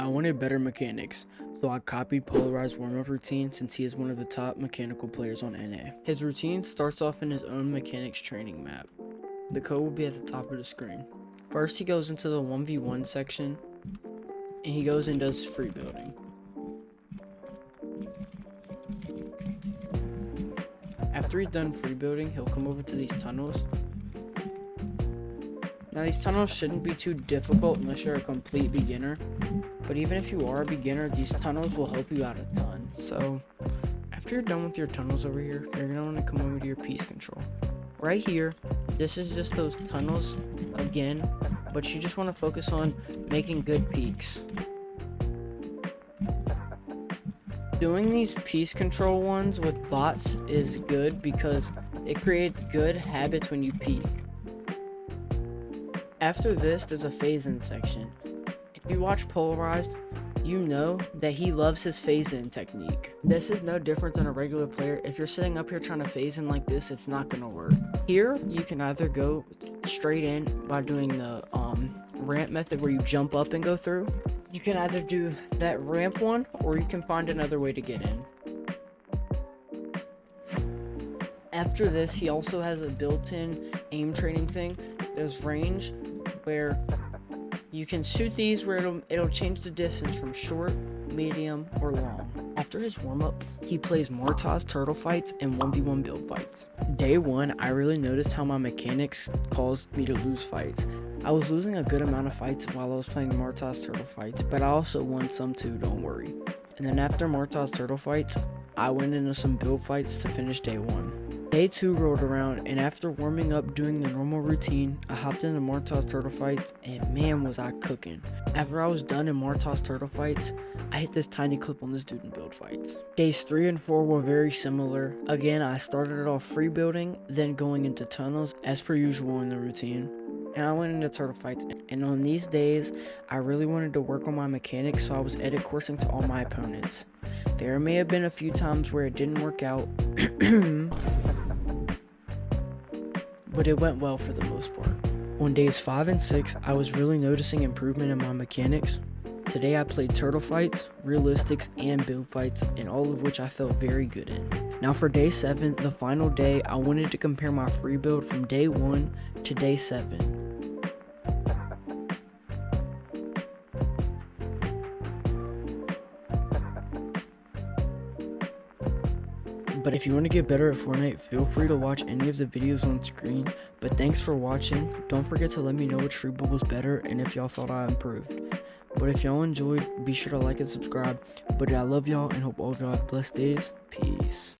I wanted better mechanics, so I copied Pxlarized Warmup Routine since he is one of the top mechanical players on NA. His routine starts off in his own mechanics training map. The code will be at the top of the screen. First he goes into the 1v1 section, and he goes and does free building. After he's done free building, he'll come over to these tunnels. Now these tunnels shouldn't be too difficult unless you're a complete beginner, but even if you are a beginner, these tunnels will help you out a ton. So after you're done with your tunnels over here, you're going to want to come over to your piece control. Right here, this is just those tunnels again, but you just want to focus on making good peaks. Doing these piece control ones with bots is good because it creates good habits when you peak. After this, there's a phase-in section. If you watch Pxlarized, you know that he loves his phase-in technique. This is no different than a regular player. If you're sitting up here trying to phase in like this, it's not gonna work. Here, you can either go straight in by doing the ramp method where you jump up and go through. You can either do that ramp one, or you can find another way to get in. After this, he also has a built-in aim training thing. There's range, where you can shoot these where it'll change the distance from short, medium, or long. After his warm-up, he plays Mortaz turtle fights and 1v1 build fights. Day 1, I really noticed how my mechanics caused me to lose fights. I was losing a good amount of fights while I was playing Mortaz turtle fights, but I also won some too, don't worry. And then after Mortaz turtle fights, I went into some build fights to finish day 1. Day 2 rolled around, and after warming up doing the normal routine, I hopped into Mortaz turtle fights, and man was I cooking. After I was done in Mortaz turtle fights, I hit this tiny clip on this dude in build fights. Days 3 and 4 were very similar. Again, I started it off free building, then going into tunnels as per usual in the routine. And I went into turtle fights, and on these days, I really wanted to work on my mechanics, so I was edit coursing to all my opponents. There may have been a few times where it didn't work out, but it went well for the most part. On days 5 and 6, I was really noticing improvement in my mechanics. Today I played turtle fights, realistics, and build fights, and all of which I felt very good in. Now for day 7, the final day, I wanted to compare my free build from day 1 to day 7. But if you want to get better at Fortnite, feel free to watch any of the videos on screen. But thanks for watching. Don't forget to let me know which free build was better and if y'all thought I improved. But if y'all enjoyed, be sure to like and subscribe. But I love y'all and hope all of y'all have blessed days. Peace.